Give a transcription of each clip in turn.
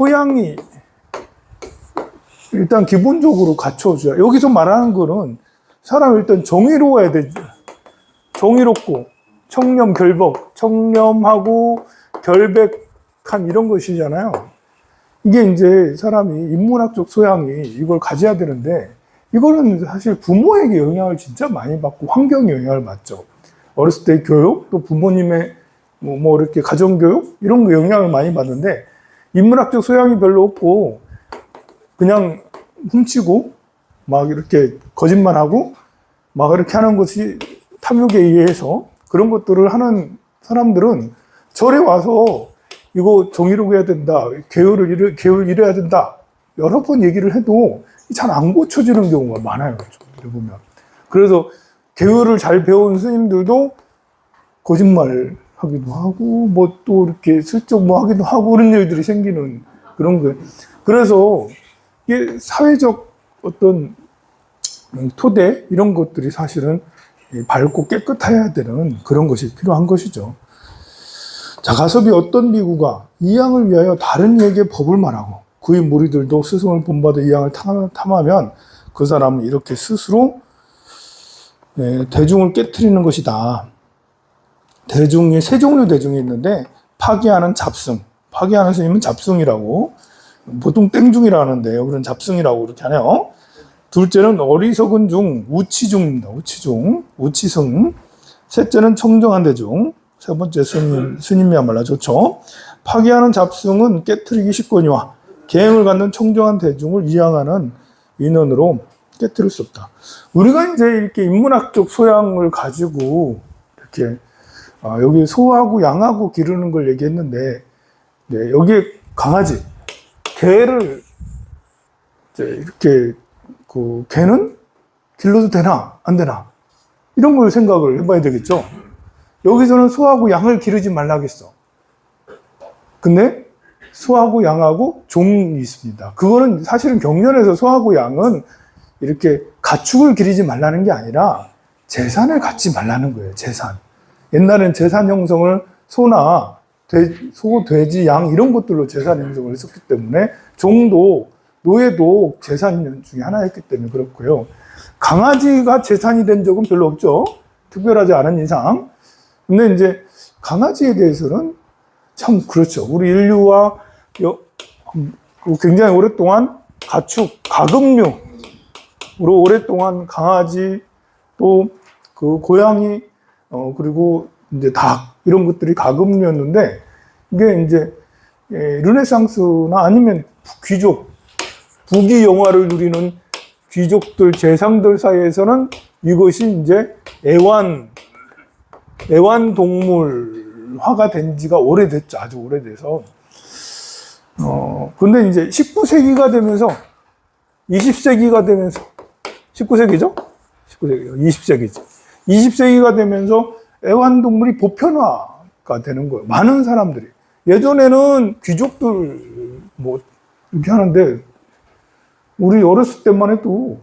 소양이 일단 기본적으로 갖춰줘야. 여기서 말하는 거는 사람이 일단 정의로워야 되죠. 정의롭고 청렴 결복, 청렴하고 결백한 이런 것이잖아요. 이게 이제 사람이 인문학적 소양이 이걸 가져야 되는데, 이거는 사실 부모에게 영향을 진짜 많이 받고 환경에 영향을 받죠. 어렸을 때 교육, 또 부모님의 뭐 이렇게 가정교육 이런 거 영향을 많이 받는데, 인문학적 소양이 별로 없고 그냥 훔치고 막 이렇게 거짓말하고 막 이렇게 하는 것이 탐욕에 의해서 그런 것들을 하는 사람들은 절에 와서 이거 정의롭게 해야 된다, 계율을 이래야 된다 여러 번 얘기를 해도 잘 안 고쳐지는 경우가 많아요. 보면. 그래서 계율을 잘 배운 스님들도 거짓말 하기도 하고 뭐 또 이렇게 슬쩍 뭐 하기도 하고 그런 일들이 생기는 그런 거예요. 그래서 이게 사회적 어떤 토대 이런 것들이 사실은 밝고 깨끗해야 되는 그런 것이 필요한 것이죠. 자, 가섭이 어떤 비구가 이 양을 위하여 다른 이에게 법을 말하고 그의 무리들도 스승을 본받아 이 양을 탐하면 그 사람은 이렇게 스스로 대중을 깨트리는 것이다. 대중이 세 종류 대중이 있는데, 파기하는 잡승, 파기하는 스님은 잡승이라고, 보통 땡중이라 하는데요, 그런 잡승이라고 이렇게 하네요. 둘째는 어리석은 중, 우치중입니다. 우치중, 우치승. 셋째는 청정한 대중. 세 번째 스님이야말로 좋죠. 파기하는 잡승은 깨트리기 쉽거니와 계행을 갖는 청정한 대중을 이양하는 인원으로 깨트릴 수 없다. 우리가 이제 이렇게 인문학적 소양을 가지고 이렇게 여기 소하고 양하고 기르는 걸 얘기했는데, 네, 여기에 강아지, 개를 이제 이렇게 개는 길러도 되나 안 되나 이런 걸 생각을 해봐야 되겠죠. 여기서는 소하고 양을 기르지 말라겠어. 근데 소하고 양하고 종이 있습니다. 그거는 사실은 경전에서 소하고 양은 이렇게 가축을 기르지 말라는 게 아니라 재산을 갖지 말라는 거예요. 재산. 옛날엔 재산 형성을 소나 소, 돼지, 양 이런 것들로 재산 형성을 했었기 때문에 종도 노예도 재산 중에 하나였기 때문에 그렇고요. 강아지가 재산이 된 적은 별로 없죠. 특별하지 않은 이상. 근데 이제 강아지에 대해서는 참 그렇죠. 우리 인류와 굉장히 오랫동안 가축, 가금류로 오랫동안 강아지, 또 그 고양이, 그리고 이제 닭, 이런 것들이 가금류였는데, 이게 이제 르네상스나 아니면 귀족, 부귀 영화를 누리는 귀족들, 재상들 사이에서는 이것이 이제 애완동물화가 된 지가 오래됐죠. 아주 오래돼서. 근데 이제 19세기가 되면서, 20세기가 되면서, 19세기죠? 19세기죠. 20세기죠. 20세기가 되면서 애완동물이 보편화가 되는 거예요. 많은 사람들이. 예전에는 귀족들, 이렇게 하는데, 우리 어렸을 때만 해도,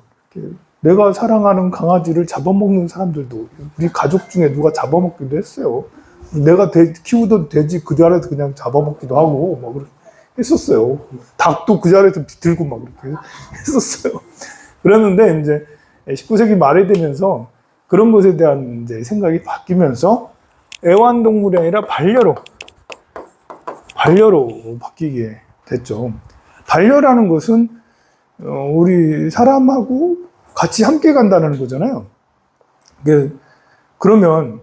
내가 사랑하는 강아지를 잡아먹는 사람들도, 우리 가족 중에 누가 잡아먹기도 했어요. 내가 키우던 돼지 그 자리에서 그냥 잡아먹기도 하고, 막 그렇게 했었어요. 닭도 그 자리에서 들고 막 그렇게 했었어요. 그랬는데, 이제 19세기 말이 되면서 그런 것에 대한 이제 생각이 바뀌면서 애완동물이 아니라 반려로 바뀌게 됐죠. 반려라는 것은 우리 사람하고 같이 함께 간다는 거잖아요. 그러면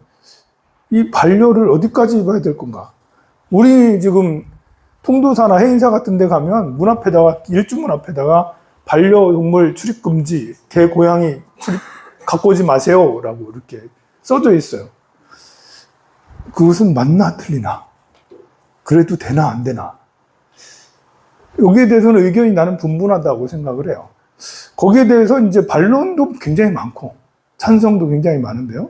이 반려를 어디까지 입어야 될 건가? 우리 지금 통도사나 해인사 같은 데 가면 문 앞에다가, 일주문 앞에다가 반려동물 출입 금지, 개, 고양이 출입 갖고 오지 마세요 라고 이렇게 써져 있어요. 그것은 맞나 틀리나? 그래도 되나 안 되나? 여기에 대해서는 의견이 나는 분분하다고 생각을 해요. 거기에 대해서 이제 반론도 굉장히 많고 찬성도 굉장히 많은데요.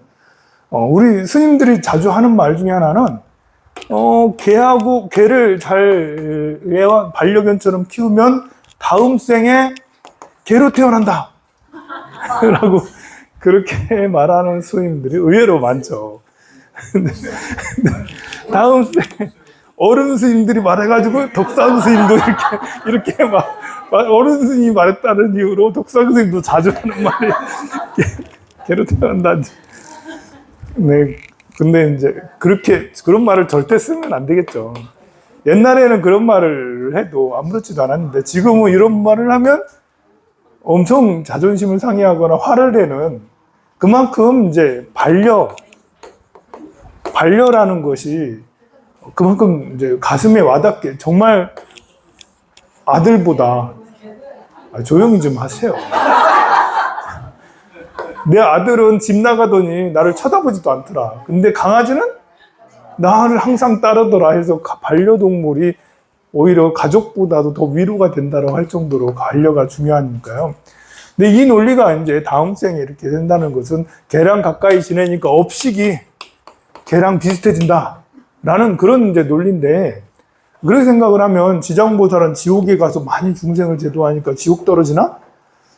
우리 스님들이 자주 하는 말 중에 하나는 개를 잘 반려견처럼 키우면 다음 생에 개로 태어난다 라고 그렇게 말하는 스님들이 의외로 많죠. 다음 생 어른 스님들이 말해가지고 덕상 스님도 이렇게 막 어른 스님이 말했다는 이유로 덕상 스님도 자주 하는 말이 게르트한다. 네. 근데 이제 그런 말을 절대 쓰면 안 되겠죠. 옛날에는 그런 말을 해도 아무렇지도 않았는데 지금은 이런 말을 하면 엄청 자존심을 상해하거나 화를 내는, 그만큼 이제 반려라는 것이 그만큼 이제 가슴에 와닿게, 정말 아들보다, 조용히 좀 하세요. 내 아들은 집 나가더니 나를 쳐다보지도 않더라. 근데 강아지는 나를 항상 따르더라 해서 반려동물이 오히려 가족보다도 더 위로가 된다고 할 정도로 반려가 중요하니까요. 근데 이 논리가 이제 다음 생에 이렇게 된다는 것은 개랑 가까이 지내니까 업식이 개랑 비슷해진다 라는 그런 이제 논리인데, 그렇게 생각을 하면 지장보살은 지옥에 가서 많이 중생을 제도하니까 지옥 떨어지나?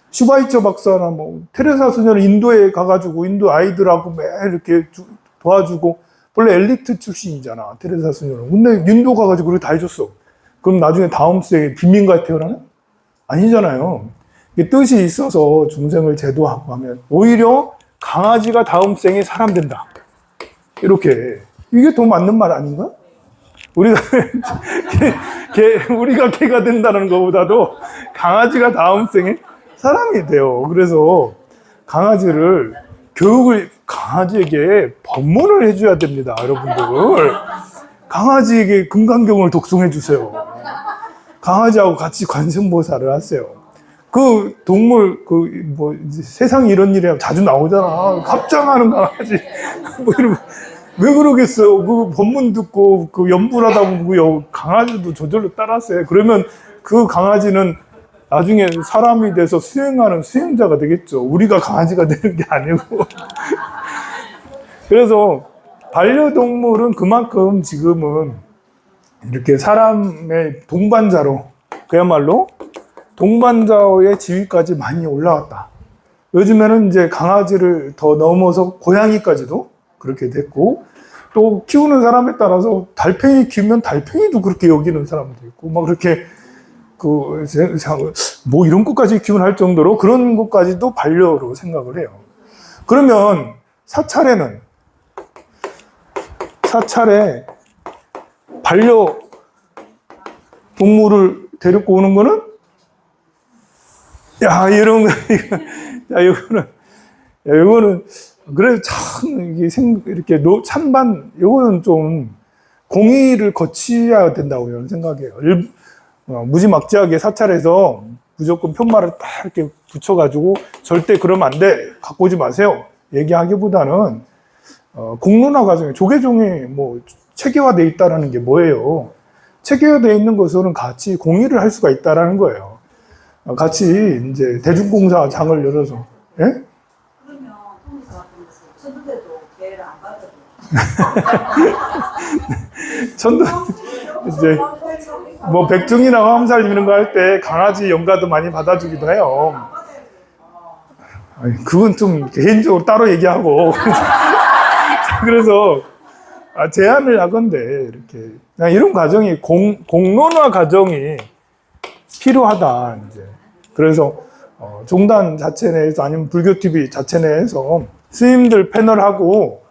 슈바이처 박사나 뭐 테레사 수녀는 인도에 가가지고 인도 아이들하고 매일 이렇게 도와주고, 원래 엘리트 출신이잖아 테레사 수녀는. 근데 인도 가가지고 그렇게 다 해줬어. 그럼 나중에 다음 생에 빈민가에 태어나는? 아니잖아요. 뜻이 있어서 중생을 제도하고 하면 오히려 강아지가 다음 생에 사람 된다. 이렇게. 이게 더 맞는 말 아닌가? 우리가 개가 된다는 것보다도 강아지가 다음 생에 사람이 돼요. 그래서 강아지에게 법문을 해줘야 됩니다, 여러분들. 강아지에게 금강경을 독송해 주세요. 강아지하고 같이 관세음보살을 하세요. 그 동물, 세상에 이런 일이 자주 나오잖아. 합장하는 강아지. 왜 그러겠어요? 그 법문 듣고 그 염불하다 보고 강아지도 저절로 따랐어요. 그러면 그 강아지는 나중에 사람이 돼서 수행하는 수행자가 되겠죠. 우리가 강아지가 되는 게 아니고. 그래서 반려동물은 그만큼 지금은 이렇게 사람의 동반자로, 그야말로 동반자의 지위까지 많이 올라왔다. 요즘에는 이제 강아지를 더 넘어서 고양이까지도 그렇게 됐고, 또 키우는 사람에 따라서 달팽이 키우면 달팽이도 그렇게 여기는 사람도 있고, 막 그렇게 뭐 이런 것까지 기원할 정도로 그런 것까지도 반려로 생각을 해요. 그러면 사찰에 반려 동물을 데리고 오는 거는, 이거는 그래서 참 이렇게 찬반, 이거는 좀 공의를 거쳐야 된다고 저는 생각해요. 무지막지하게 사찰에서 무조건 편말을 딱 이렇게 붙여가지고 절대 그러면 안 돼, 갖고 오지 마세요 얘기하기보다는 공론화 과정에 조계종이 뭐 체계화되어 있다라는 게 뭐예요? 체계화되어 있는 것으로는 같이 공의를 할 수가 있다라는 거예요. 같이 이제 대중공사 장을 열어서. 예? 그러면 통일사 같은 데서 천도대도 개를 안 받아도 천도 이제 뭐 백중이나 화엄살 이런 거 할 때 강아지 연가도 많이 받아주기도 해요. 그건 좀 개인적으로 따로 얘기하고. 그래서 제안을 하건대 이렇게 그냥 이런 과정이 공론화 과정이 필요하다 이제. 그래서 종단 자체 내에서 아니면 불교 TV 자체 내에서 스님들 패널하고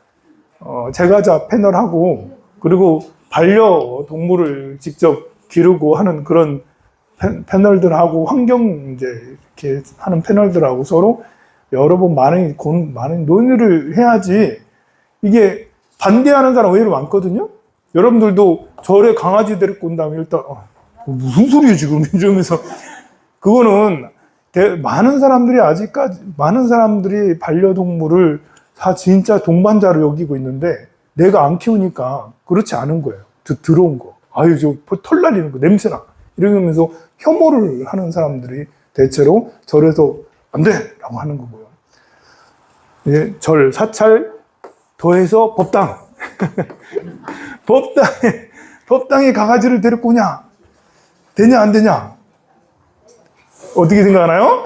제가자 패널하고, 그리고 반려동물을 직접 기르고 하는 그런 패널들하고 환경 이제 이렇게 하는 패널들하고 서로 여러 번 많은 논의를 해야지. 이게 반대하는 사람 의외로 많거든요. 여러분들도 절에 강아지 데리고 온다면 일단 무슨 소리예요 지금 이러면서, 그거는 많은 사람들이 반려동물을 다 진짜 동반자로 여기고 있는데 내가 안 키우니까 그렇지 않은 거예요. 들어온 거. 아유, 저 털 날리는 거, 냄새나. 이러면서 혐오를 하는 사람들이 대체로 절에서 안 돼! 라고 하는 거고요. 예, 절, 사찰, 더해서 법당. 법당에 강아지를 데리고 오냐? 되냐, 안 되냐? 어떻게 생각하나요?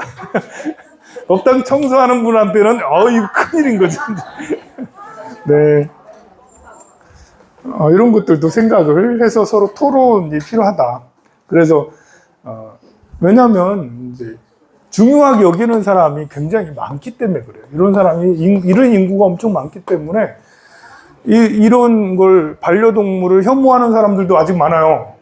법당 청소하는 분한테는 이거 큰일인 거지. 네. 이런 것들도 생각을 해서 서로 토론이 필요하다. 그래서 왜냐하면 이제 중요하게 여기는 사람이 굉장히 많기 때문에 그래요. 이런 사람이 이런 인구가 엄청 많기 때문에 이런 걸 반려동물을 혐오하는 사람들도 아직 많아요.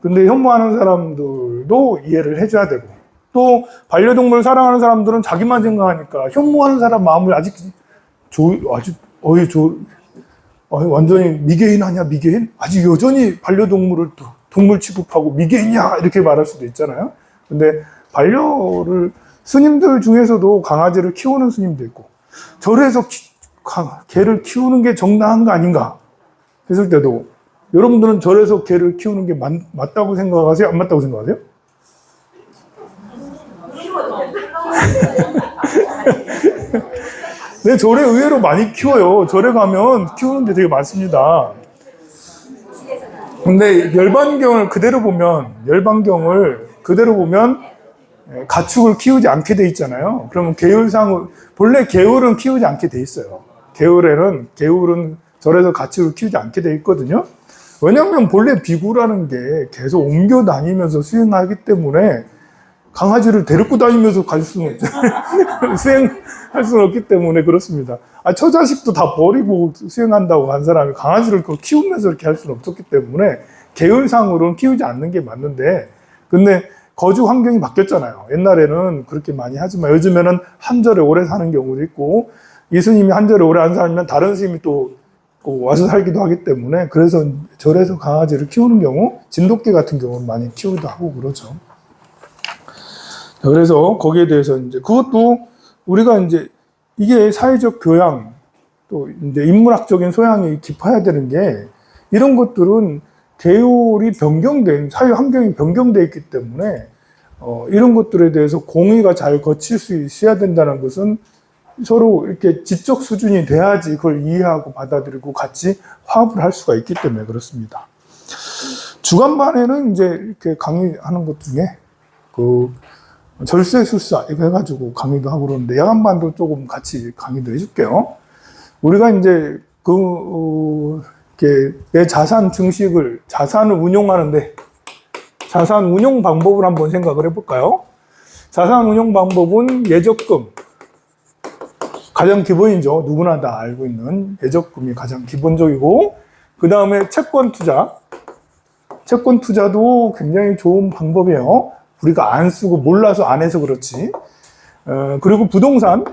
근데 혐오하는 사람들도 이해를 해줘야 되고, 또 반려동물 사랑하는 사람들은 자기만 생각하니까 혐오하는 사람 마음을 아직 완전히 미개인 아니야, 미개인? 아직 여전히 반려동물을 동물 취급하고 미개인이야 이렇게 말할 수도 있잖아요. 근데 반려를 스님들 중에서도 강아지를 키우는 스님도 있고, 절에서 개를 키우는 게 정당한 거 아닌가 했을 때도, 여러분들은 절에서 개를 키우는 게 맞다고 생각하세요? 안 맞다고 생각하세요? 네, 절에 의외로 많이 키워요. 절에 가면 키우는 데 되게 많습니다. 근데 열반경을 그대로 보면 가축을 키우지 않게 돼 있잖아요. 그러면 계율상 본래 개울은 키우지 않게 돼 있어요. 개울은 절에서 가축을 키우지 않게 돼 있거든요. 왜냐하면 본래 비구라는 게 계속 옮겨 다니면서 수행하기 때문에 강아지를 데리고 다니면서 갈 수는 없잖아요. 수행할 수는 없기 때문에 그렇습니다. 처자식도 다 버리고 수행한다고 한 사람이 강아지를 키우면서 이렇게 할 수는 없었기 때문에 계율상으로는 키우지 않는 게 맞는데, 근데 거주 환경이 바뀌었잖아요. 옛날에는 그렇게 많이 하지만 요즘에는 한 절에 오래 사는 경우도 있고, 이 스님이 한 절에 오래 안 살면 다른 스님이 또 와서 살기도 하기 때문에, 그래서 절에서 강아지를 키우는 경우, 진돗개 같은 경우는 많이 키우기도 하고 그러죠. 그래서 거기에 대해서 이제 그것도 우리가 이제 이게 사회적 교양, 또 이제 인문학적인 소양이 깊어야 되는 게, 이런 것들은 계율이 변경된, 사회 환경이 변경되어 있기 때문에 이런 것들에 대해서 공의가 잘 거칠 수 있어야 된다는 것은 서로 이렇게 지적 수준이 돼야지 그걸 이해하고 받아들이고 같이 화합을 할 수가 있기 때문에 그렇습니다. 주간반에는 이제 이렇게 강의하는 것 중에 절세술사 이거 해가지고 강의도 하고 그러는데, 야간반도 조금 같이 강의도 해줄게요. 우리가 이제 이렇게 내 자산을 운용하는데, 자산 운용 방법을 한번 생각을 해볼까요? 자산 운용 방법은 예적금, 가장 기본이죠. 누구나 다 알고 있는 예적금이 가장 기본적이고, 그 다음에 채권 투자도 굉장히 좋은 방법이에요. 우리가 안 쓰고 몰라서 안 해서 그렇지. 그리고 부동산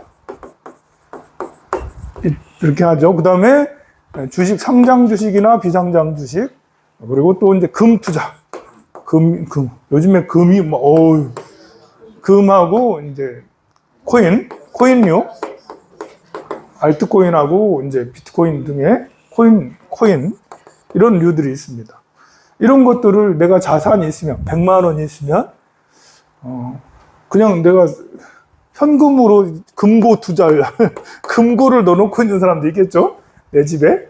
이렇게 하죠. 그 다음에 주식, 상장 주식이나 비상장 주식, 그리고 또 이제 금 투자, 요즘에 금이 금하고 이제 코인류, 알트코인하고 이제 비트코인 등의 코인 이런 류들이 있습니다. 이런 것들을 내가 자산이 있으면 100만 원이 있으면 그냥 내가 현금으로 금고 투자를 금고를 넣어놓고 있는 사람도 있겠죠. 내 집에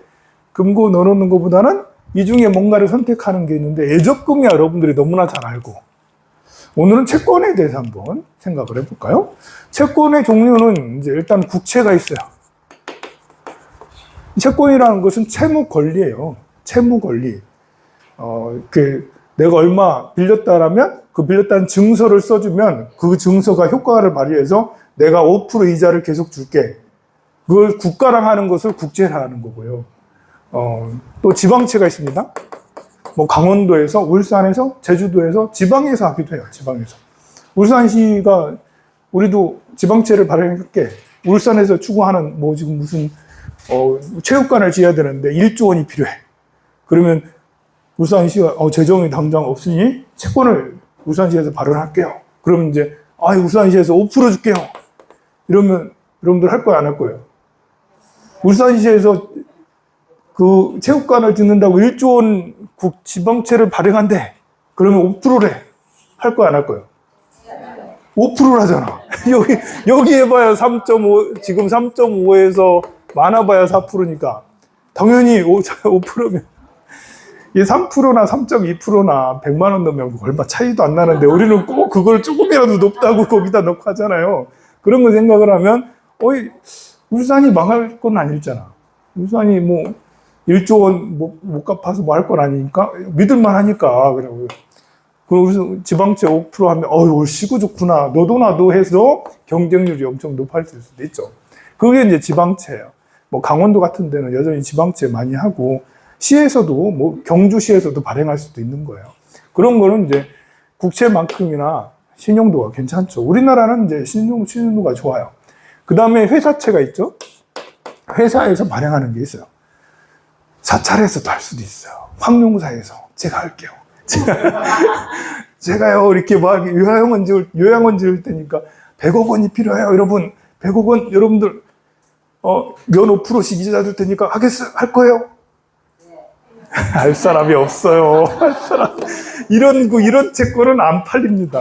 금고 넣어놓는 것보다는 이 중에 뭔가를 선택하는 게 있는데, 예적금이 여러분들이 너무나 잘 알고, 오늘은 채권에 대해서 한번 생각을 해볼까요? 채권의 종류는 이제 일단 국채가 있어요. 채권이라는 것은 채무 권리예요. 채무 권리. 내가 얼마 빌렸다라면 그 빌렸다는 증서를 써주면 그 증서가 효과를 발휘해서 내가 5% 이자를 계속 줄게. 그걸 국가랑 하는 것을 국채라 하는 거고요. 또 지방채가 있습니다. 뭐 강원도에서, 울산에서, 제주도에서, 지방에서 하기도 해요. 지방에서. 울산시가 우리도 지방채를 발행할게. 울산에서 추구하는 지금 무슨 체육관을 지어야 되는데 1조 원이 필요해. 그러면 울산시가 재정이 당장 없으니 채권을 울산시에서 발행할게요. 그러면 이제 울산시에서 5% 줄게요. 이러면 여러분들 할 거야, 안 할 거예요? 울산시에서 그 체육관을 짓는다고 1조 원 지방채를 발행한대. 그러면 5%래. 할 거야, 안 할 거예요? 5%라잖아. 여기 해봐야 3.5, 지금 3.5에서 많아봐야 4%니까. 당연히 5%면. 이 3%나 3.2%나 100만 원 넣으면 얼마 차이도 안 나는데, 우리는 꼭 그걸 조금이라도 높다고 거기다 넣고 하잖아요. 그런 거 생각을 하면, 울산이 망할 건 아니잖아. 울산이 1조 원 못 갚아서 뭐 할 건 아니니까 믿을만 하니까 그러고 그래서 지방채 5% 하면 이거 시고 좋구나 너도 나도 해서 경쟁률이 엄청 높아질 수도 있죠. 그게 이제 지방채예요. 뭐 강원도 같은 데는 여전히 지방채 많이 하고 시에서도 뭐 경주시에서도 발행할 수도 있는 거예요. 그런 거는 이제 국채만큼이나 신용도가 괜찮죠. 우리나라는 이제 신용도가 좋아요. 그 다음에 회사채가 있죠. 회사에서 발행하는 게 있어요. 사찰에서도 할 수도 있어요. 황룡사에서 제가 할게요. 제가요 이렇게 막 요양원 지을 테니까 100억 원이 필요해요. 여러분 100억 원 여러분들 면 5%씩 이자 줄 테니까 할 거예요? 할 사람이 없어요. 할 사람 이런 채권은 안 팔립니다.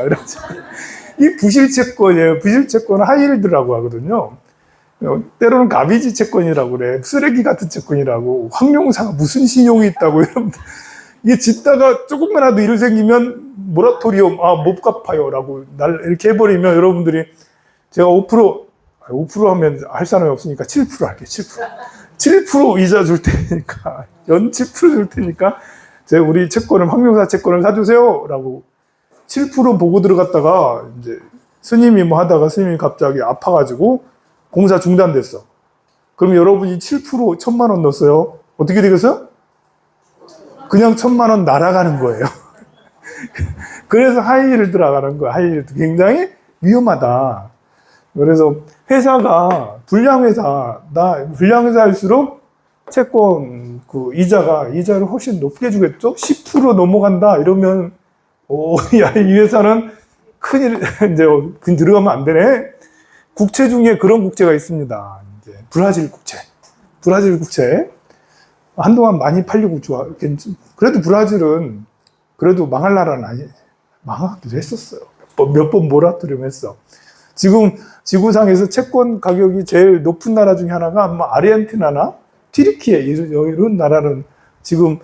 이 부실채권이에요. 부실채권은 하이힐드라고 하거든요. 때로는 가비지 채권이라고 그래. 쓰레기 같은 채권이라고. 황룡사가 무슨 신용이 있다고 여러분들. 이게 짓다가 조금만라도 일 생기면 모라토리엄 못 갚아요 라고 이렇게 해버리면 여러분들이 제가 5% 하면 할 사람이 없으니까 7% 할게요. 7% 이자 줄 테니까 연 7% 줄 테니까 제가 우리 채권을 황룡사 채권을 사주세요 라고 7% 보고 들어갔다가 이제 스님이 뭐 하다가 스님이 갑자기 아파가지고 공사 중단됐어. 그럼 여러분이 7% 1,000만 원 넣었어요. 어떻게 되겠어요? 그냥 1,000만 원 날아가는 거예요. 그래서 하이힐드 들어가는 거예요. 하이힐드 굉장히 위험하다. 그래서 회사가 불량회사일수록 채권 그 이자를 훨씬 높게 주겠죠. 10% 넘어간다 이러면 이 회사는 큰일 이제 들어가면 안 되네. 국채 중에 그런 국채가 있습니다. 이제 브라질 국채. 한동안 많이 팔리고 좋아. 그래도 브라질은 그래도 망할 나라는 망하기도 했었어요. 몇 번 모라토리엄 했어. 지금 지구상에서 채권 가격이 제일 높은 나라 중에 하나가 아마 아르헨티나나 튀르키예 이런 나라는 지금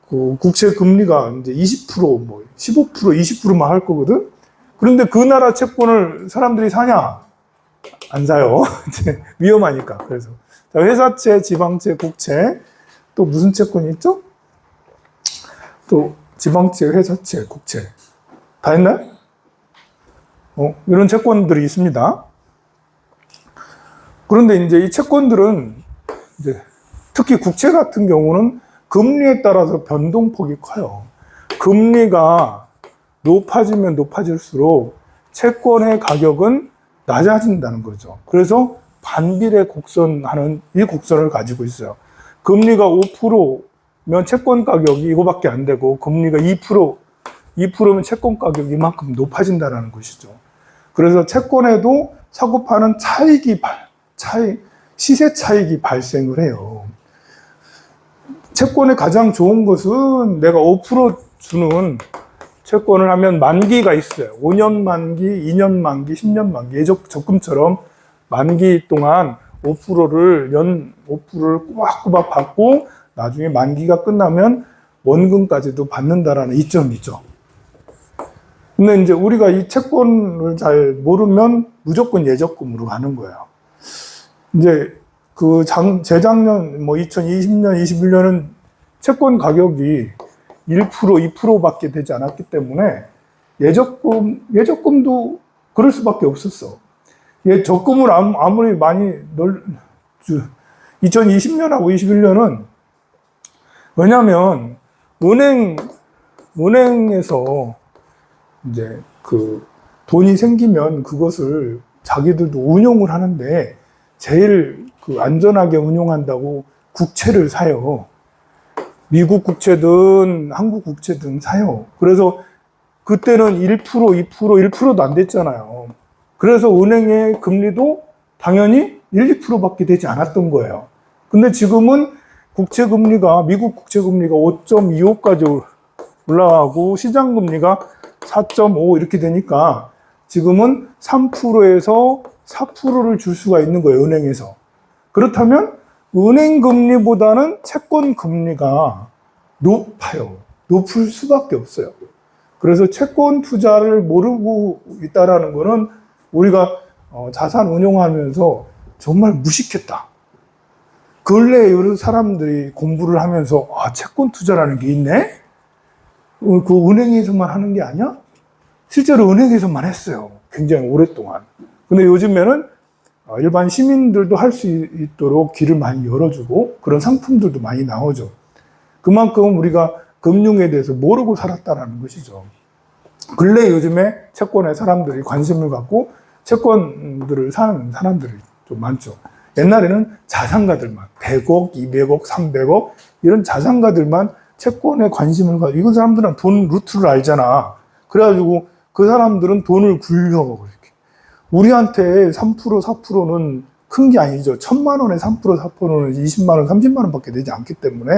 그 국채 금리가 이제 20% 뭐 15% 20%만 할 거거든. 그런데 그 나라 채권을 사람들이 사냐? 안 사요. 위험하니까. 그래서 회사채, 지방채, 국채 또 무슨 채권이 있죠? 또 지방채, 회사채, 국채 다 했나요? 이런 채권들이 있습니다. 그런데 이제 이 채권들은 이제 특히 국채 같은 경우는 금리에 따라서 변동폭이 커요. 금리가 높아지면 높아질수록 채권의 가격은 낮아진다는 거죠. 그래서 반비례 곡선하는 이 곡선을 가지고 있어요. 금리가 5%면 채권 가격이 이거밖에 안 되고 금리가 2%면 채권 가격이 이만큼 높아진다는 것이죠. 그래서 채권에도 사고 파는 시세 차익이 발생을 해요. 채권의 가장 좋은 것은 내가 5% 주는 채권을 하면 만기가 있어요. 5년 만기, 2년 만기, 10년 만기. 예적 적금처럼 만기 동안 5%를 5%를 꼬박꼬박 받고 나중에 만기가 끝나면 원금까지도 받는다라는 이점이죠. 근데 이제 우리가 이 채권을 잘 모르면 무조건 예적금으로 가는 거예요. 이제 재작년 2020년, 21년은 채권 가격이 1%, 2%밖에 되지 않았기 때문에 예적금도 그럴 수밖에 없었어. 적금을 아무리 많이 2020년하고 21년은 왜냐하면 은행에서 이제 그 돈이 생기면 그것을 자기들도 운용을 하는데 제일 안전하게 운용한다고 국채를 사요. 미국 국채든 한국 국채든 사요. 그래서 그때는 1%, 2%, 1%도 안 됐잖아요. 그래서 은행의 금리도 당연히 1, 2%밖에 되지 않았던 거예요. 근데 지금은 미국 국채 금리가 5.25까지 올라가고 시장 금리가 4.5 이렇게 되니까 지금은 3%에서 4%를 줄 수가 있는 거예요, 은행에서. 그렇다면 은행 금리보다는 채권 금리가 높아요. 높을 수밖에 없어요. 그래서 채권 투자를 모르고 있다라는 거는 우리가 자산 운용하면서 정말 무식했다. 근래에 여러 사람들이 공부를 하면서 아, 채권 투자라는 게 있네? 그 은행에서만 하는 게 아니야? 실제로 은행에서만 했어요. 굉장히 오랫동안. 근데 요즘에는 일반 시민들도 할 수 있도록 길을 많이 열어주고 그런 상품들도 많이 나오죠. 그만큼 우리가 금융에 대해서 모르고 살았다는 것이죠. 근래 요즘에 채권에 사람들이 관심을 갖고 채권들을 사는 사람들이 좀 많죠. 옛날에는 자산가들만 100억, 200억, 300억 이런 자산가들만 채권에 관심을 가지고 이건 사람들은 돈 루트를 알잖아. 그래가지고 그 사람들은 돈을 굴려 이렇게. 우리한테 3%, 4%는 큰 게 아니죠. 1,000만 원에 3%, 4%는 20만 원, 30만 원밖에 되지 않기 때문에.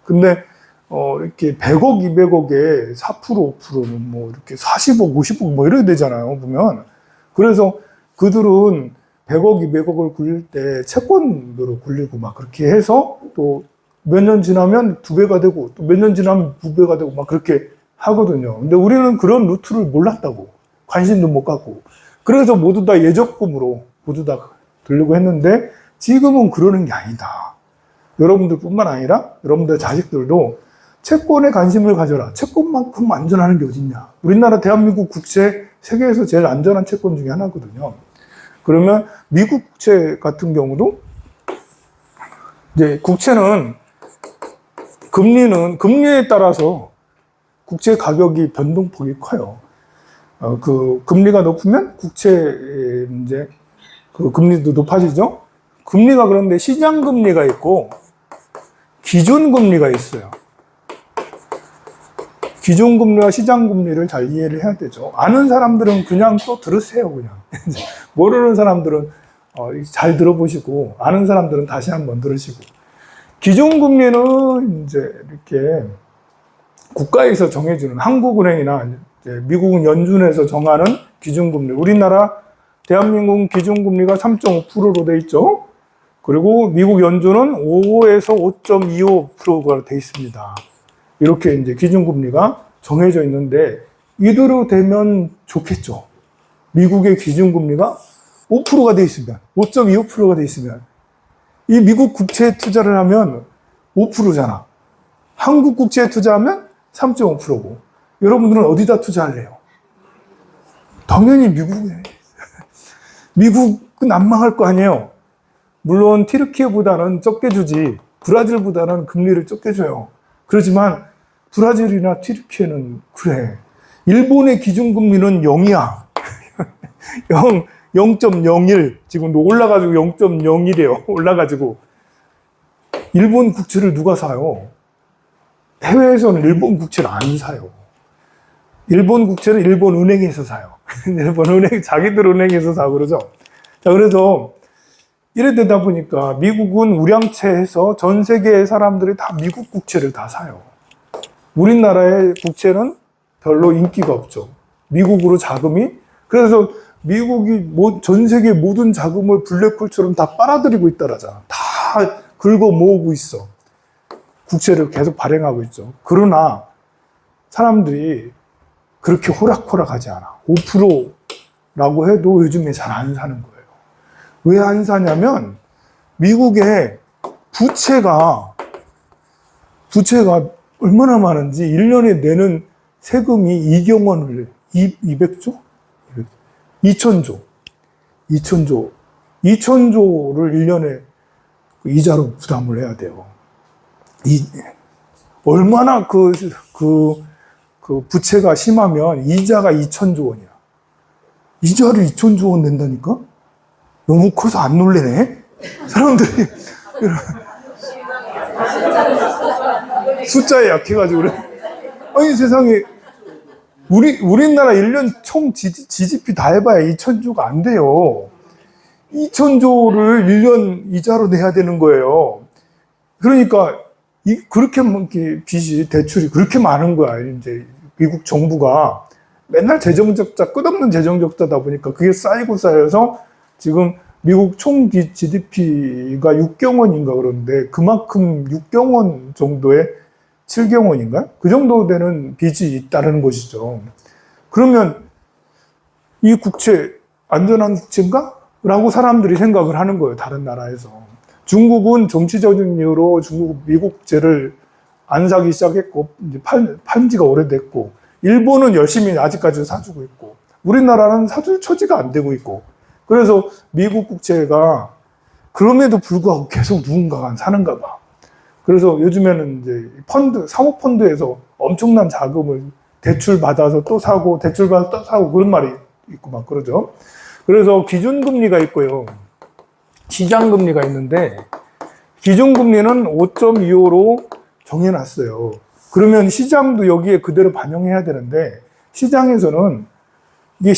근데 이렇게 100억, 200억에 4%, 5%는 뭐 이렇게 40억, 50억 뭐 이래야 되잖아요. 보면. 그래서 그들은 100억, 200억을 굴릴 때 채권으로 굴리고 막 그렇게 해서 또 몇 년 지나면 2배가 되고 또 몇 년 지나면 2배가 되고 막 그렇게 하거든요. 근데 우리는 그런 루트를 몰랐다고. 관심도 못 갖고. 그래서 모두 다 예적금으로 모두 다 들려고 했는데 지금은 그러는 게 아니다. 여러분들 뿐만 아니라 여러분들 자식들도 채권에 관심을 가져라. 채권만큼 안전한 게 어딨냐. 우리나라 대한민국 국채 세계에서 제일 안전한 채권 중에 하나거든요. 그러면 미국 국채 같은 경우도 이제 국채는 금리에 따라서 국채 가격이 변동폭이 커요. 그 금리가 높으면 국채 이제 그 금리도 높아지죠. 금리가 그런데 시장 금리가 있고 기준 금리가 있어요. 기준 금리와 시장 금리를 잘 이해를 해야 되죠. 아는 사람들은 그냥 또 들으세요, 그냥. 모르는 사람들은 잘 들어보시고 아는 사람들은 다시 한번 들으시고. 기준 금리는 이제 이렇게 국가에서 정해주는 한국은행이나 이제 미국은 연준에서 정하는 기준금리. 우리나라 대한민국은 기준금리가 3.5%로 돼 있죠. 그리고 미국 연준은 5에서 5.25%가 돼 있습니다. 이렇게 이제 기준금리가 정해져 있는데 이대로 되면 좋겠죠. 미국의 기준금리가 5%가 돼 있으면, 5.25%가 돼 있으면 이 미국 국채에 투자를 하면 5%잖아. 한국 국채에 투자하면 3.5%고. 여러분들은 어디다 투자할래요? 당연히 미국에. 미국은 안 망할 거 아니에요. 물론 튀르키예보다는 적게 주지 브라질보다는 금리를 적게 줘요. 그렇지만 브라질이나 튀르키예는 그래. 일본의 기준금리는 0이야. 0.01 지금 올라가지고 0.01이에요. 올라가지고 일본 국채를 누가 사요? 해외에서는 일본 국채를 안 사요. 일본 국채는 일본 은행에서 사요. 일본 은행 자기들 은행에서 사고 그러죠. 자, 그래서 이래 되다 보니까 미국은 우량채해서 전 세계의 사람들이 다 미국 국채를 다 사요. 우리나라의 국채는 별로 인기가 없죠. 미국으로 자금이. 그래서 미국이 전 세계 모든 자금을 블랙홀처럼 다 빨아들이고 있다라잖아. 다 긁어 모으고 있어. 국채를 계속 발행하고 있죠. 그러나 사람들이 그렇게 호락호락하지 않아. 5%라고 해도 요즘에 잘 안 사는 거예요. 왜 안 사냐면 미국의 부채가 얼마나 많은지 1년에 내는 세금이 2경원을 200조? 2천조. 2천조를 1년에 이자로 부담을 해야 돼요. 얼마나 그 부채가 심하면 이자가 2천조 원이야. 이자를 2천조 원 낸다니까? 너무 커서 안 놀래네? 사람들이. 숫자에 약해가지고 그래. 아니, 세상에. 우리나라 1년 총 GDP 다 해봐야 2천조가 안 돼요. 2천조를 1년 이자로 내야 되는 거예요. 그러니까, 그렇게 빚이, 대출이 그렇게 많은 거야. 이제 미국 정부가 맨날 재정적자, 끝없는 재정적자다 보니까 그게 쌓이고 쌓여서 지금 미국 총 GDP가 6경원인가 그러는데 그만큼 6경원 정도의 7경원인가? 그 정도 되는 빚이 있다는 것이죠. 그러면 이 국채 안전한 국채인가? 라고 사람들이 생각을 하는 거예요. 다른 나라에서. 중국은 정치적인 이유로 미국제를 안 사기 시작했고, 이제 판 지가 오래됐고, 일본은 열심히 아직까지 사주고 있고, 우리나라는 사줄 처지가 안 되고 있고, 그래서 미국 국채가 그럼에도 불구하고 계속 누군가가 사는가 봐. 그래서 요즘에는 이제 사모펀드에서 엄청난 자금을 대출 받아서 또 사고, 대출 받아서 또 사고, 그런 말이 있고 막 그러죠. 그래서 기준금리가 있고요. 시장금리가 있는데, 기준금리는 5.25로 정해놨어요. 그러면 시장도 여기에 그대로 반영해야 되는데, 시장에서는 이게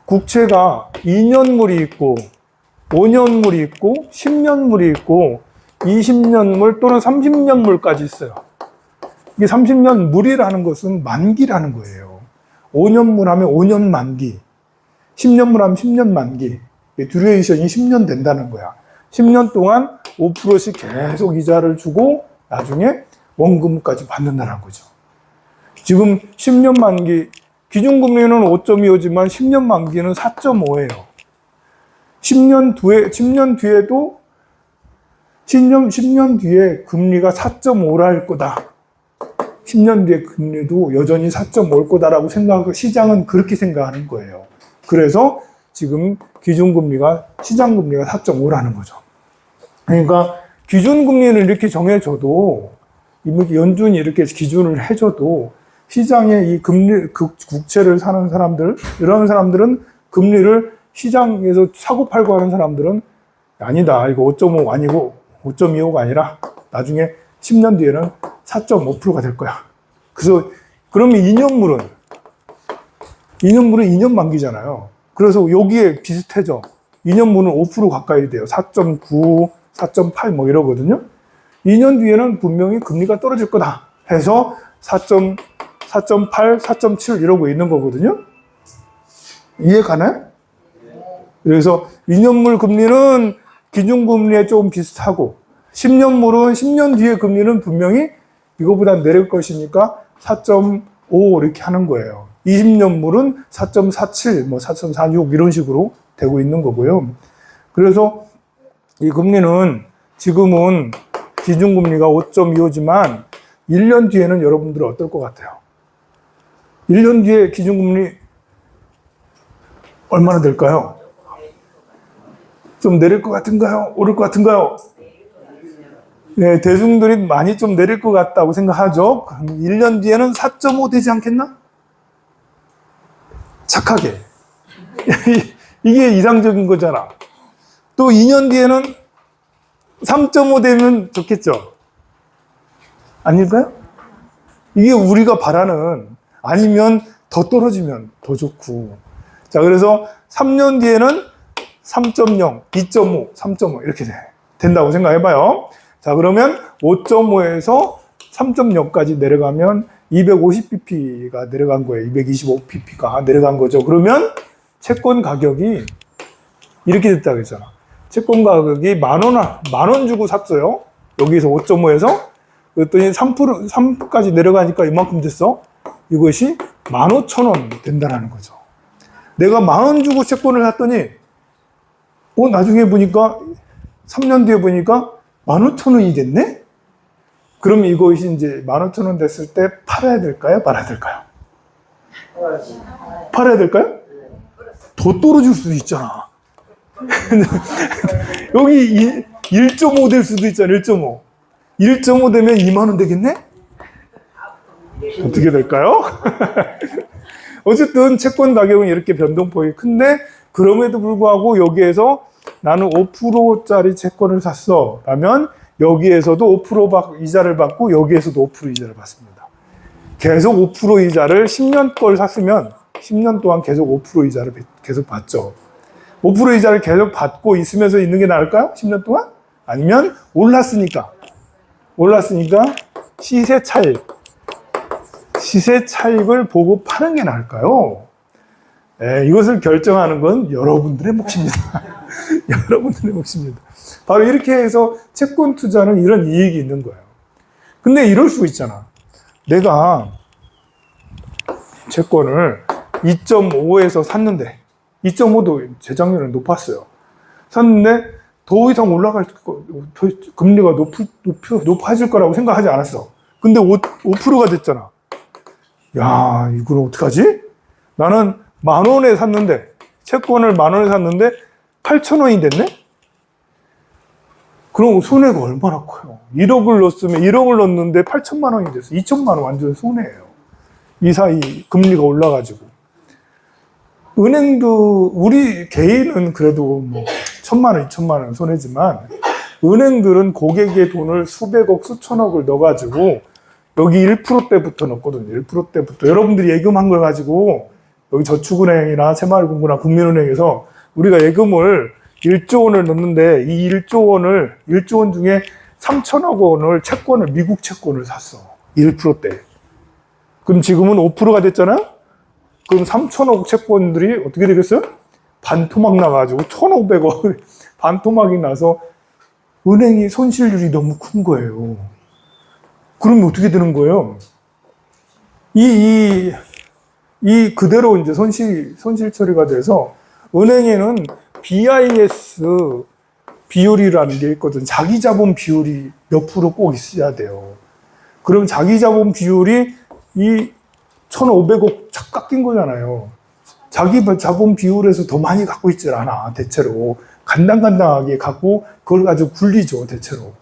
국채가 2년물이 있고, 5년물이 있고, 10년물이 있고, 20년물 또는 30년물까지 있어요. 이게 30년물이라는 것은 만기라는 거예요. 5년물 하면 5년 만기, 10년물 하면 10년 만기, 듀레이션이 10년 된다는 거야. 10년 동안 5%씩 계속 이자를 주고 나중에 원금까지 받는다는 거죠. 지금 10년 만기, 기준금리는 5.25지만 10년 만기는 4.5예요. 10년 뒤에 금리가 4.5랄 거다. 10년 뒤에 금리도 여전히 4.5일 거다라고 생각하고 시장은 그렇게 생각하는 거예요. 그래서 지금 기준금리가, 시장금리가 4.5라는 거죠. 그러니까 기준금리를 이렇게 정해줘도, 연준이 이렇게 기준을 해줘도 시장에 이 국채를 사는 사람들, 이런 사람들은 금리를 시장에서 사고 팔고 하는 사람들은 아니다. 이거 5.5 아니고 5.25가 아니라 나중에 10년 뒤에는 4.5%가 될 거야. 그래서 그러면 2년물은 2년 만기잖아요. 그래서 여기에 비슷해져. 2년물은 5% 가까이 돼요. 4.9, 4.8 뭐 이러거든요. 2년 뒤에는 분명히 금리가 떨어질 거다 해서 4.8, 4.7 이러고 있는 거거든요. 이해 가나요? 그래서 2년물 금리는 기준금리에 조금 비슷하고 10년물은 10년 뒤에 금리는 분명히 이거보다 내릴 것이니까 4.5 이렇게 하는 거예요. 20년물은 4.47, 뭐 4.46 이런 식으로 되고 있는 거고요. 그래서 이 금리는 지금은 기준금리가 5.25지만 1년 뒤에는 여러분들은 어떨 것 같아요? 1년 뒤에 기준금리 얼마나 될까요? 좀 내릴 것 같은가요? 오를 것 같은가요? 네, 대중들이 많이 좀 내릴 것 같다고 생각하죠. 1년 뒤에는 4.5 되지 않겠나? 착하게. 이게 이상적인 거잖아. 또 2년 뒤에는 3.5 되면 좋겠죠? 아닐까요? 이게 우리가 바라는, 아니면 더 떨어지면 더 좋고. 자, 그래서 3년 뒤에는 3.0, 2.5, 3.5 이렇게 된다고 생각해봐요. 자, 그러면 5.5에서 3.0까지 내려가면 250pp가 내려간 거예요. 225pp가 내려간 거죠. 그러면 채권 가격이 이렇게 됐다고 했잖아. 채권 가격이 만 원 주고 샀어요. 여기서 5.5에서. 그랬더니 3까지 내려가니까 이만큼 됐어. 이것이 15,000원 된다는 거죠. 내가 10,000원 주고 채권을 샀더니, 나중에 보니까, 3년 뒤에 보니까 15,000원이 됐네? 그럼 이것이 이제 15,000원 됐을 때 팔아야 될까요? 말아야 될까요? 팔아야 될까요? 더 떨어질 수도 있잖아. 여기 1.5 될 수도 있잖아, 1.5. 1.5 되면 2만원 되겠네? 어떻게 될까요? 어쨌든 채권 가격은 이렇게 변동폭이 큰데, 그럼에도 불구하고 여기에서 나는 5%짜리 채권을 샀어. 라면 여기에서도 5% 이자를 받고 여기에서도 5% 이자를 받습니다. 계속 5% 이자를 10년 걸 샀으면 10년 동안 계속 5% 이자를 계속 받죠. 5% 이자를 계속 받고 있으면서 있는 게 나을까요? 10년 동안? 아니면 올랐으니까 시세 차익을 보고 파는 게 나을까요? 이것을 결정하는 건 여러분들의 몫입니다. 여러분들의 몫입니다. 바로 이렇게 해서 채권 투자는 이런 이익이 있는 거예요. 근데 이럴 수 있잖아. 내가 채권을 2.5에서 샀는데, 2.5도 재작년에 높았어요. 샀는데 더 이상 올라갈 금리가 높아질 거라고 생각하지 않았어. 근데 5%가 됐잖아. 야, 이걸 어떡하지? 나는 10,000원에 샀는데, 채권을 10,000원에 샀는데 8,000원이 됐네? 그럼 손해가 얼마나 커요? 1억을 넣었으면 1억을 넣었는데 8천만 원이 됐어. 2천만 원 완전 손해예요. 이 사이 금리가 올라가지고. 은행도, 우리 개인은 그래도 뭐 1,000만 원, 2천만 원 손해지만, 은행들은 고객의 돈을 수백억, 수천억을 넣어가지고, 여기 1%대부터 넣거든요. 1%대부터. 여러분들이 예금한 걸 가지고, 여기 저축은행이나 새마을금고나 국민은행에서 우리가 예금을 1조 원을 넣는데, 이 1조 원 중에 3천억 원을 채권을, 미국 채권을 샀어. 1%대. 그럼 지금은 5%가 됐잖아? 그럼 3천억 채권들이 어떻게 되겠어요? 반토막 나가지고 1,500억 반토막이 나서 은행이 손실률이 너무 큰 거예요. 그러면 어떻게 되는 거예요? 이 그대로 이제 손실 처리가 돼서 은행에는 BIS 비율이라는 게 있거든. 자기 자본 비율이 몇 프로 꼭 있어야 돼요. 그럼 자기 자본 비율이 이 1,500억 착 깎인 거잖아요. 자기 자본 비율에서 더 많이 갖고 있질 않아, 대체로. 간당간당하게 갖고 그걸 가지고 굴리죠, 대체로.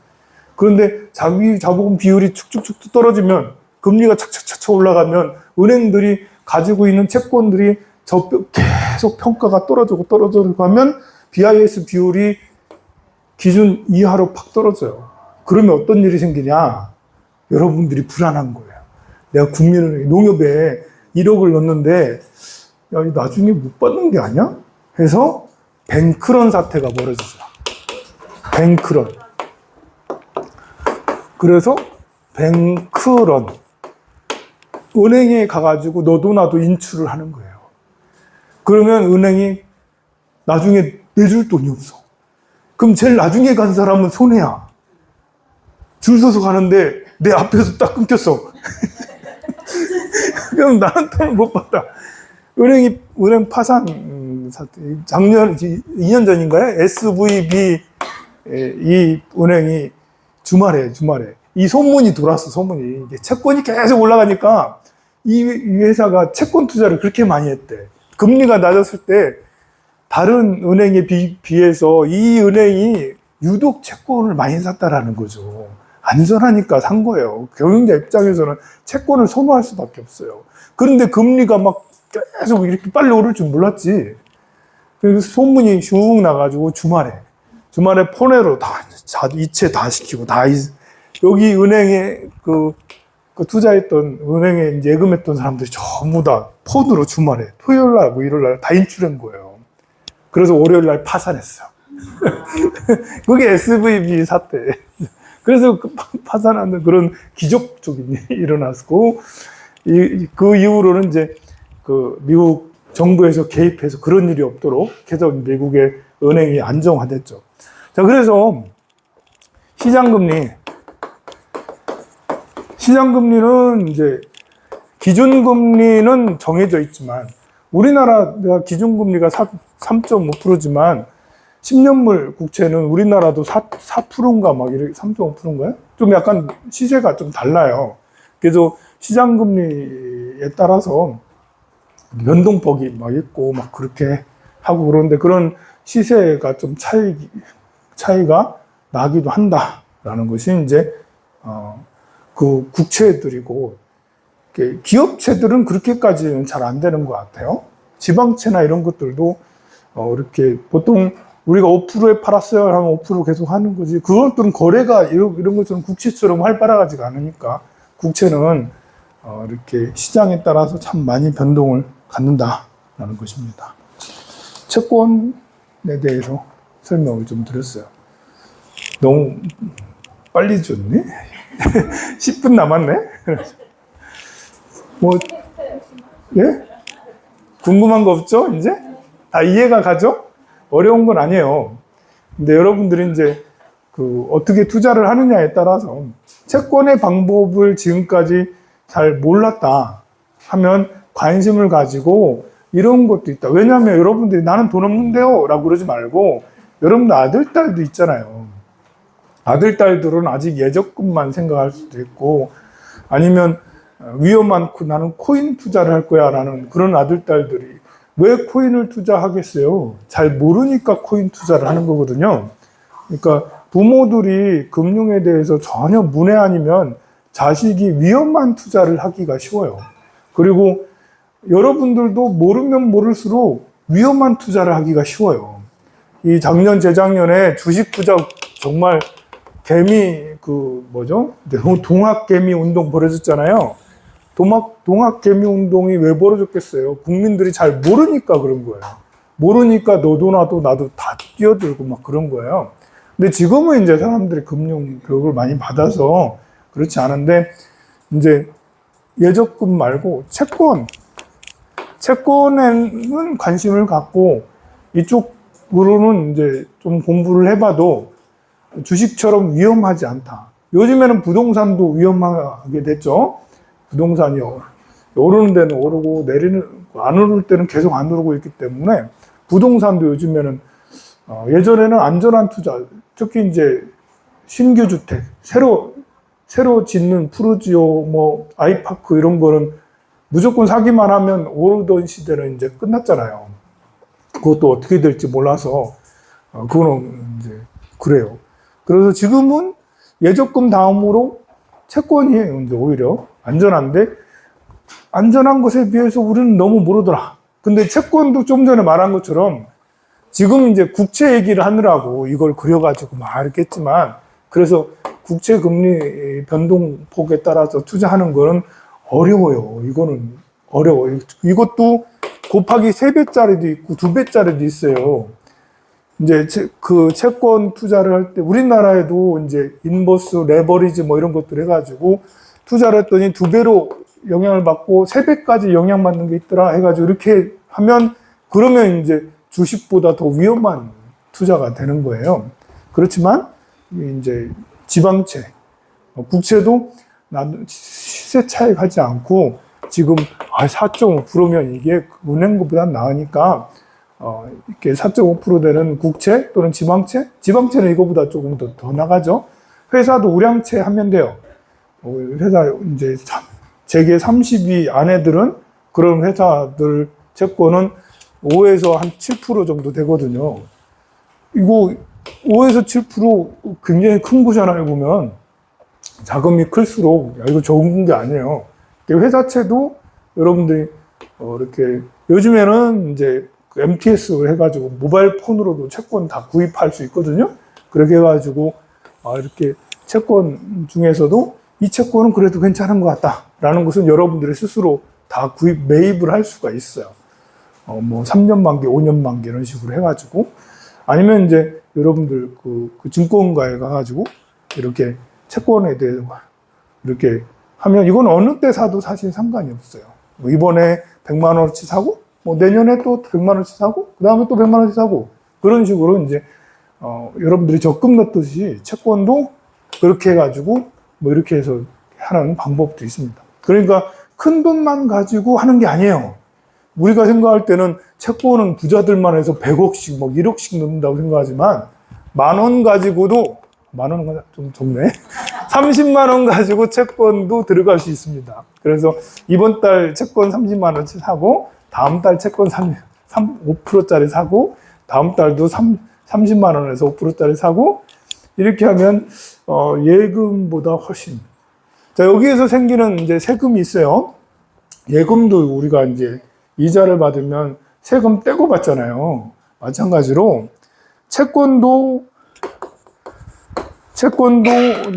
그런데 자기 자본 비율이 축축축 떨어지면, 금리가 착착착착 올라가면 은행들이 가지고 있는 채권들이 계속 평가가 떨어지고 가면 BIS 비율이 기준 이하로 팍 떨어져요. 그러면 어떤 일이 생기냐? 여러분들이 불안한 거예요. 내가 국민은행, 농협에 1억을 넣었는데, 야, 나중에 못 받는 게 아니야? 해서 뱅크런 사태가 벌어지죠. 뱅크런. 그래서 뱅크런. 은행에 가가지고 너도 나도 인출을 하는 거예요. 그러면 은행이 나중에 내줄 돈이 없어. 그럼 제일 나중에 간 사람은 손해야. 줄 서서 가는데 내 앞에서 딱 끊겼어. 그럼 나는 돈을 못 받아. 은행 파산 사태. 작년, 2년 전인가요? SVB 이 은행이 주말에 이 소문이 돌았어, 소문이. 채권이 계속 올라가니까 이 회사가 채권 투자를 그렇게 많이 했대. 금리가 낮았을 때 다른 은행에 비해서 이 은행이 유독 채권을 많이 샀다라는 거죠. 안전하니까 산 거예요. 경영자 입장에서는 채권을 선호할 수밖에 없어요. 그런데 금리가 막 계속 이렇게 빨리 오를 줄 몰랐지. 그래서 소문이 슉 나가지고 주말에 폰으로 다 이체 다 시키고 여기 은행에 그 투자했던 은행에 이제 예금했던 사람들이 전부 다 폰으로 주말에 토요일 날 뭐 일요일 날 다 인출한 거예요. 그래서 월요일 날 파산했어요. 그게 SVB 사태. 그래서 파산하는 그런 기적적인 일이 일어났고, 그 이후로는 이제 그 미국 정부에서 개입해서 그런 일이 없도록 해서 미국의 은행이 안정화됐죠. 자, 그래서 시장금리는 이제 기준금리는 정해져 있지만, 우리나라 기준금리가 3.5%지만 10년물 국채는 우리나라도 4%인가 막 이렇게 3.5%인가요? 좀 약간 시세가 좀 달라요. 그래서 시장금리에 따라서 변동폭이 막 있고 막 그렇게 하고 그러는데, 그런 시세가 좀 차이가 나기도 한다라는 것이 이제 그 국채들이고, 기업채들은 그렇게까지는 잘 안 되는 것 같아요. 지방채나 이런 것들도 이렇게 보통 우리가 5%에 팔았어요 하면 5% 계속 하는 거지. 그것들은 거래가 이런 것처럼 국채처럼 활발하지가 않으니까 국채는 이렇게 시장에 따라서 참 많이 변동을 갖는다라는 것입니다. 채권에 대해서 설명을 좀 드렸어요. 너무 빨리 줬네? 10분 남았네? 뭐, 예? 궁금한 거 없죠? 이제? 다 이해가 가죠? 어려운 건 아니에요. 근데 여러분들이 이제 어떻게 투자를 하느냐에 따라서 채권의 방법을 지금까지 잘 몰랐다 하면 관심을 가지고 이런 것도 있다. 왜냐하면 여러분들이 나는 돈 없는데요 라고 그러지 말고, 여러분들 아들, 딸도 있잖아요. 아들, 딸들은 아직 예적금만 생각할 수도 있고, 아니면 위험한 나는 코인 투자를 할 거야 라는 그런 아들, 딸들이 왜 코인을 투자하겠어요? 잘 모르니까 코인 투자를 하는 거거든요. 그러니까 부모들이 금융에 대해서 전혀 문외 아니면 자식이 위험한 투자를 하기가 쉬워요. 그리고 여러분들도 모르면 모를수록 위험한 투자를 하기가 쉬워요. 이 작년, 재작년에 주식 투자 정말 동학개미 운동 벌어졌잖아요. 동학개미 운동이 왜 벌어졌겠어요? 국민들이 잘 모르니까 그런 거예요. 모르니까 너도 나도 다 뛰어들고 막 그런 거예요. 근데 지금은 이제 사람들이 금융 교육을 많이 받아서 그렇지 않은데, 이제 예적금 말고 채권에는 관심을 갖고 이쪽으로는 이제 좀 공부를 해봐도 주식처럼 위험하지 않다. 요즘에는 부동산도 위험하게 됐죠. 부동산이 오르는 데는 오르고 안 오를 때는 계속 안 오르고 있기 때문에 부동산도 요즘에는 예전에는 안전한 투자, 특히 이제 신규 주택, 새로 짓는 푸르지오, 아이파크 이런 거는 무조건 사기만 하면 오르던 시대는 이제 끝났잖아요. 그것도 어떻게 될지 몰라서 그거는 이제 그래요. 그래서 지금은 예적금 다음으로 채권이 이제 오히려 안전한데, 안전한 것에 비해서 우리는 너무 모르더라. 근데 채권도 좀 전에 말한 것처럼 지금 이제 국채 얘기를 하느라고 이걸 그려가지고 막 이렇게 했지만, 그래서 국채 금리 변동폭에 따라서 투자하는 거는 어려워요. 이거는 어려워요. 이것도 곱하기 3배짜리도 있고 2배짜리도 있어요. 이제 그 채권 투자를 할 때 우리나라에도 이제 인버스, 레버리지 이런 것들 해가지고 투자를 했더니 2배로 영향을 받고 3배까지 영향받는 게 있더라 해가지고 이렇게 하면, 그러면 이제 주식보다 더 위험한 투자가 되는 거예요. 그렇지만 이제 지방채, 국채도 시세 차익하지 않고 지금 4.5%면 이게 은행보다 나으니까 이렇게 4.5% 되는 국채 또는 지방채는 이거보다 조금 더 나가죠. 회사도 우량채 하면 돼요. 회사 이제 재계 30위 안에들은 그런 회사들 채권은 5에서 한 7% 정도 되거든요. 이거 5에서 7% 굉장히 큰 거잖아요, 보면. 자금이 클수록, 이거 적은 게 아니에요. 회사채도 여러분들이, 이렇게, 요즘에는 이제 MTS 해가지고 모바일 폰으로도 채권 다 구입할 수 있거든요. 그렇게 해가지고, 이렇게 채권 중에서도 이 채권은 그래도 괜찮은 것 같다라는 것은 여러분들이 스스로 다 매입을 할 수가 있어요. 3년 만기, 5년 만기 이런 식으로 해가지고, 아니면 이제 여러분들 그 증권가에 가가지고 이렇게 채권에 대해서 이렇게 하면, 이건 어느 때 사도 사실 상관이 없어요. 이번에 100만 원어치 사고, 내년에 또 100만 원어치 사고, 그 다음에 또 100만 원어치 사고, 그런 식으로 이제, 여러분들이 적금 넣듯이 채권도 그렇게 해가지고 이렇게 해서 하는 방법도 있습니다. 그러니까 큰 돈만 가지고 하는 게 아니에요. 우리가 생각할 때는 채권은 부자들만 해서 100억씩 1억씩 넣는다고 생각하지만, 10,000원 가지고도, 10,000원은 좀 적네. 30만 원 가지고 채권도 들어갈 수 있습니다. 그래서 이번 달 채권 30만 원치 사고, 다음 달 채권 5%짜리 사고, 다음 달도 30만 원에서 5%짜리 사고, 이렇게 하면 예금보다 훨씬. 자, 여기에서 생기는 이제 세금이 있어요. 예금도 우리가 이제 이자를 받으면 세금 떼고 받잖아요. 마찬가지로 채권도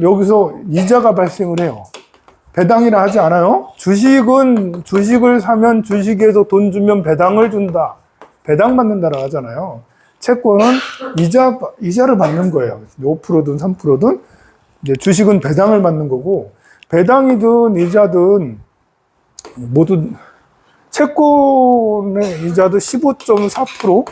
여기서 이자가 발생을 해요. 배당이라 하지 않아요? 주식을 사면 주식에서 돈 주면 배당을 준다. 배당 받는다라고 하잖아요. 채권은 이자를 받는 거예요. 5%든 3%든 이제 주식은 배당을 받는 거고, 배당이든 이자든 모두, 채권의 이자도 15.4%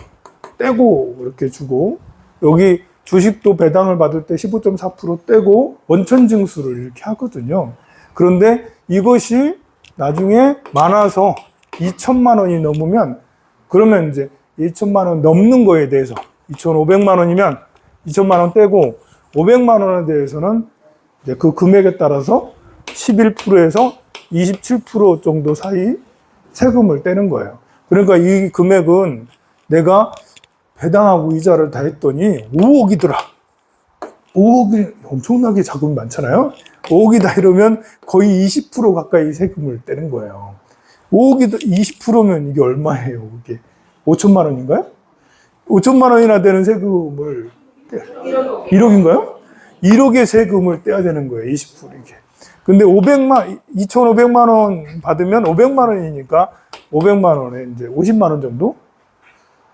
떼고 이렇게 주고, 여기 주식도 배당을 받을 때 15.4% 떼고 원천징수를 이렇게 하거든요. 그런데 이것이 나중에 많아서 2천만 원이 넘으면, 그러면 이제 2천만 원 넘는 거에 대해서 2,500만 원이면 2천만 원 떼고 500만 원에 대해서는 이제 그 금액에 따라서 11%에서 27% 정도 사이 세금을 떼는 거예요. 그러니까 이 금액은 내가 배당하고 이자를 다 했더니 5억이더라. 5억이 엄청나게 자금이 많잖아요. 5억이다 이러면 거의 20% 가까이 세금을 떼는 거예요. 5억이 20%면 이게 얼마예요? 이게 5천만 원인가요? 5천만 원이나 되는 세금을 1억인가요? 1억의 세금을 떼야 되는 거예요. 20% 이게. 근데 2,500만 원 받으면 500만 원이니까 500만 원에 이제 50만 원 정도?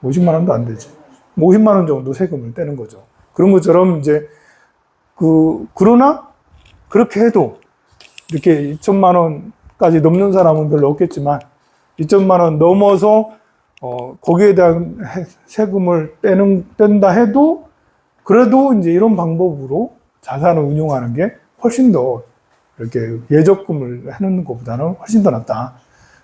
50만 원도 안 되지. 50만 원 정도 세금을 떼는 거죠. 그런 것처럼 이제 그러나 그렇게 해도 이렇게 2천만 원까지 넘는 사람은 별로 없겠지만 2천만 원 넘어서 거기에 대한 세금을 뗀다 해도 그래도 이제 이런 방법으로 자산을 운용하는 게 훨씬 더 이렇게 예적금을 해놓는 것보다는 훨씬 더 낫다.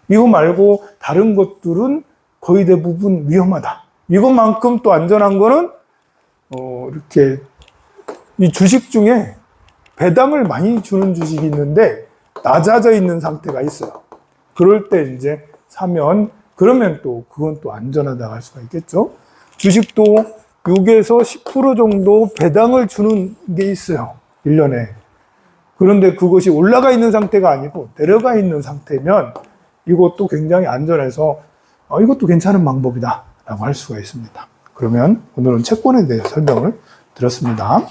이거 말고 다른 것들은 거의 대부분 위험하다. 이것만큼 또 안전한 거는 이렇게 이 주식 중에 배당을 많이 주는 주식이 있는데 낮아져 있는 상태가 있어요. 그럴 때 이제 사면 그러면 또 그건 또 안전하다고 할 수가 있겠죠. 주식도 6에서 10% 정도 배당을 주는 게 있어요. 1년에. 그런데 그것이 올라가 있는 상태가 아니고 내려가 있는 상태면 이것도 굉장히 안전해서 이것도 괜찮은 방법이다 라고 할 수가 있습니다. 그러면 오늘은 채권에 대해 설명을 드렸습니다.